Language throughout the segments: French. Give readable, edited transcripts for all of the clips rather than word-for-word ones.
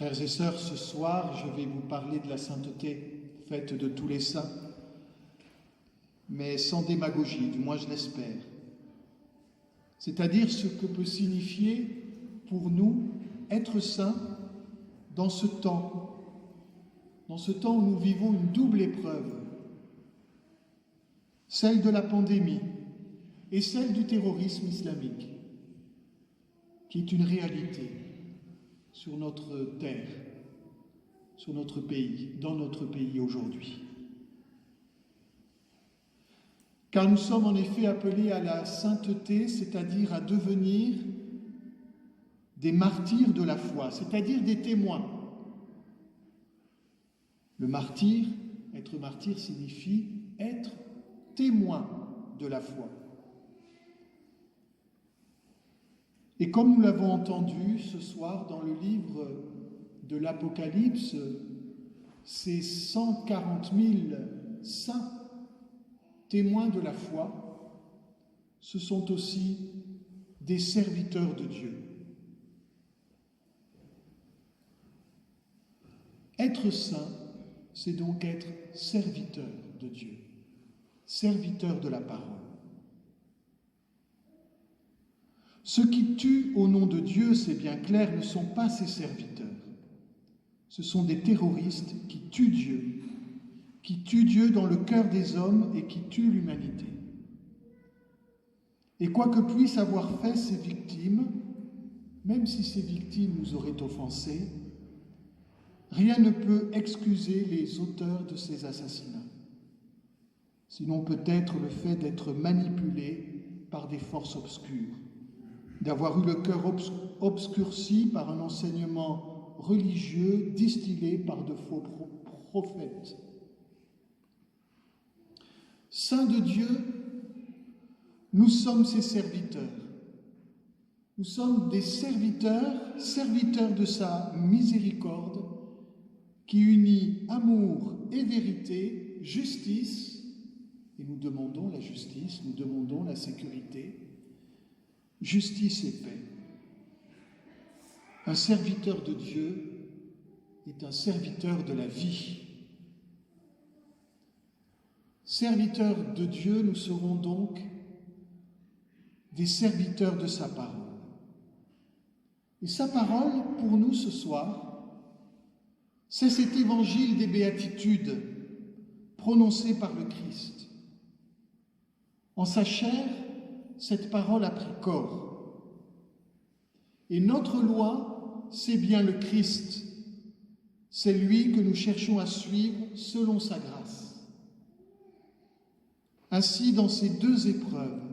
Frères et sœurs, ce soir, je vais vous parler de la sainteté, fête de tous les saints, mais sans démagogie, du moins je l'espère. C'est-à-dire ce que peut signifier pour nous être saints dans ce temps où nous vivons une double épreuve, celle de la pandémie et celle du terrorisme islamique, qui est une réalité sur notre terre, sur notre pays, dans notre pays aujourd'hui. Car nous sommes en effet appelés à la sainteté, c'est-à-dire à devenir des martyrs de la foi, c'est-à-dire des témoins. Le martyr, être martyr signifie être témoin de la foi. Et comme nous l'avons entendu ce soir dans le livre de l'Apocalypse, ces 140 000 saints témoins de la foi, ce sont aussi des serviteurs de Dieu. Être saint, c'est donc être serviteur de Dieu, serviteur de la parole. Ceux qui tuent au nom de Dieu, c'est bien clair, ne sont pas ses serviteurs. Ce sont des terroristes qui tuent Dieu dans le cœur des hommes et qui tuent l'humanité. Et quoi que puissent avoir fait ces victimes, même si ces victimes nous auraient offensés, rien ne peut excuser les auteurs de ces assassinats, sinon peut-être le fait d'être manipulés par des forces obscures, d'avoir eu le cœur obscurci par un enseignement religieux distillé par de faux prophètes. Saints de Dieu, nous sommes ses serviteurs. Nous sommes des serviteurs de sa miséricorde qui unit amour et vérité, justice, et nous demandons la justice, nous demandons la sécurité, justice et paix. Un serviteur de Dieu est un serviteur de la vie. Serviteurs de Dieu, nous serons donc des serviteurs de sa parole. Et sa parole, pour nous ce soir, c'est cet évangile des béatitudes prononcé par le Christ. En sa chair, cette parole a pris corps. Et notre loi, c'est bien le Christ. C'est lui que nous cherchons à suivre selon sa grâce. Ainsi, dans ces deux épreuves,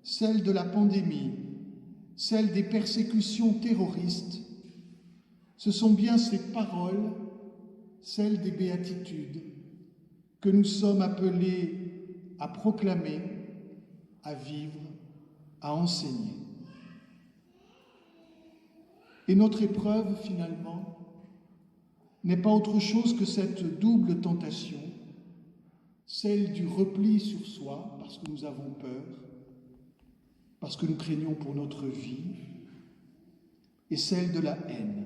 celle de la pandémie, celle des persécutions terroristes, ce sont bien ces paroles, celles des béatitudes, que nous sommes appelés à proclamer, à vivre, à enseigner. Et notre épreuve, finalement, n'est pas autre chose que cette double tentation, celle du repli sur soi, parce que nous avons peur, parce que nous craignons pour notre vie, et celle de la haine.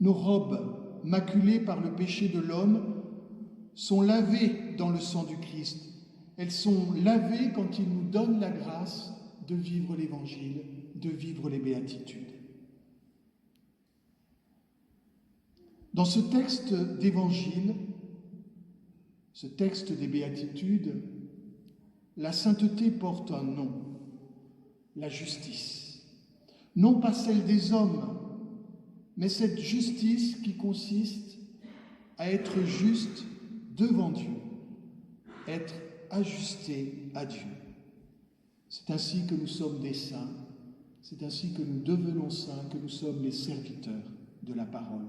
Nos robes, maculées par le péché de l'homme, sont lavées dans le sang du Christ. Elles sont lavées quand il nous donne la grâce de vivre l'Évangile, de vivre les béatitudes. Dans ce texte d'Évangile, ce texte des béatitudes, la sainteté porte un nom, la justice. Non pas celle des hommes, mais cette justice qui consiste à être juste devant Dieu, être ajusté à Dieu. C'est ainsi que nous sommes des saints, c'est ainsi que nous devenons saints, que nous sommes les serviteurs de la parole,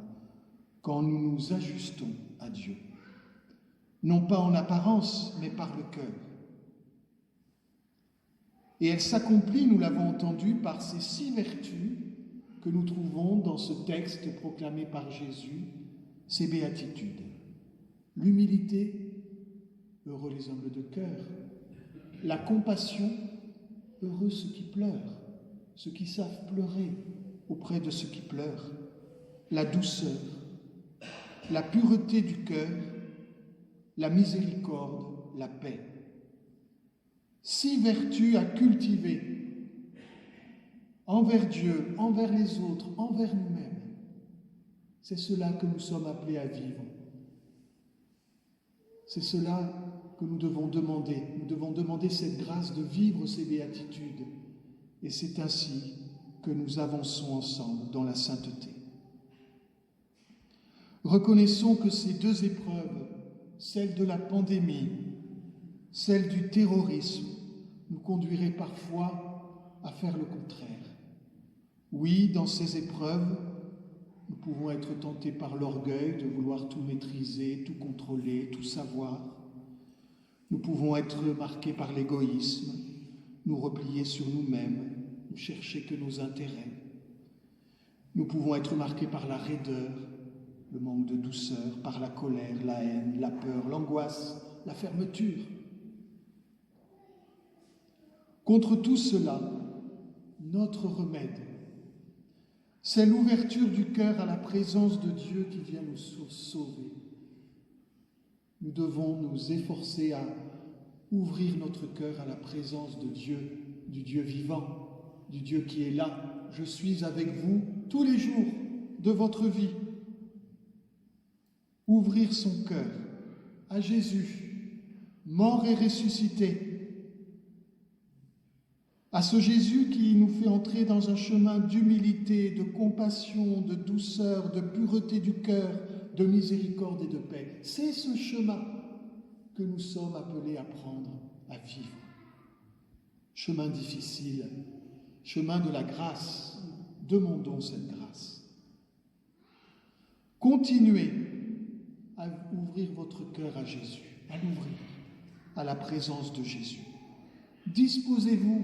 quand nous nous ajustons à Dieu. Non pas en apparence, mais par le cœur. Et elle s'accomplit, nous l'avons entendu, par ces 6 vertus que nous trouvons dans ce texte proclamé par Jésus, ces béatitudes. L'humilité, heureux les humbles de cœur. La compassion, heureux ceux qui pleurent, ceux qui savent pleurer. auprès de ceux qui pleurent, la douceur, la pureté du cœur, la miséricorde, la paix. 6 vertus à cultiver envers Dieu, envers les autres, envers nous-mêmes. C'est cela que nous sommes appelés à vivre. C'est cela que nous devons demander. Nous devons demander cette grâce de vivre ces béatitudes. Et c'est ainsi que nous avançons ensemble dans la sainteté. Reconnaissons que ces 2 épreuves, celle de la pandémie, celle du terrorisme, nous conduiraient parfois à faire le contraire. Oui, dans ces épreuves, nous pouvons être tentés par l'orgueil de vouloir tout maîtriser, tout contrôler, tout savoir. Nous pouvons être marqués par l'égoïsme, nous replier sur nous-mêmes, ne chercher que nos intérêts. Nous pouvons être marqués par la raideur, le manque de douceur, par la colère, la haine, la peur, l'angoisse, la fermeture. Contre tout cela, notre remède, c'est l'ouverture du cœur à la présence de Dieu qui vient nous sauver. Nous devons nous efforcer à ouvrir notre cœur à la présence de Dieu, du Dieu vivant, du Dieu qui est là. Je suis avec vous tous les jours de votre vie. Ouvrir son cœur à Jésus, mort et ressuscité, à ce Jésus qui nous fait entrer dans un chemin d'humilité, de compassion, de douceur, de pureté du cœur, de miséricorde et de paix. C'est ce chemin que nous sommes appelés à prendre, à vivre. Chemin difficile, chemin de la grâce. Demandons cette grâce. Continuez à ouvrir votre cœur à Jésus, à l'ouvrir, à la présence de Jésus. Disposez-vous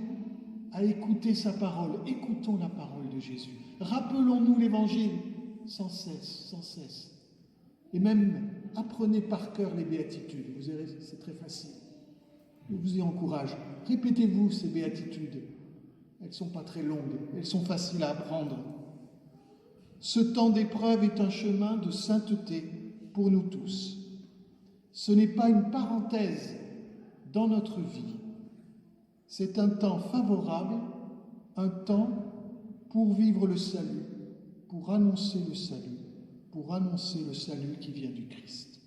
à écouter sa parole. Écoutons la parole de Jésus. Rappelons-nous l'Évangile sans cesse, sans cesse. Et même apprenez par cœur les béatitudes. Vous verrez, c'est très facile. Je vous y encourage. Répétez-vous ces béatitudes. Elles ne sont pas très longues, elles sont faciles à apprendre. Ce temps d'épreuve est un chemin de sainteté pour nous tous. Ce n'est pas une parenthèse dans notre vie. C'est un temps favorable, un temps pour vivre le salut, pour annoncer le salut qui vient du Christ.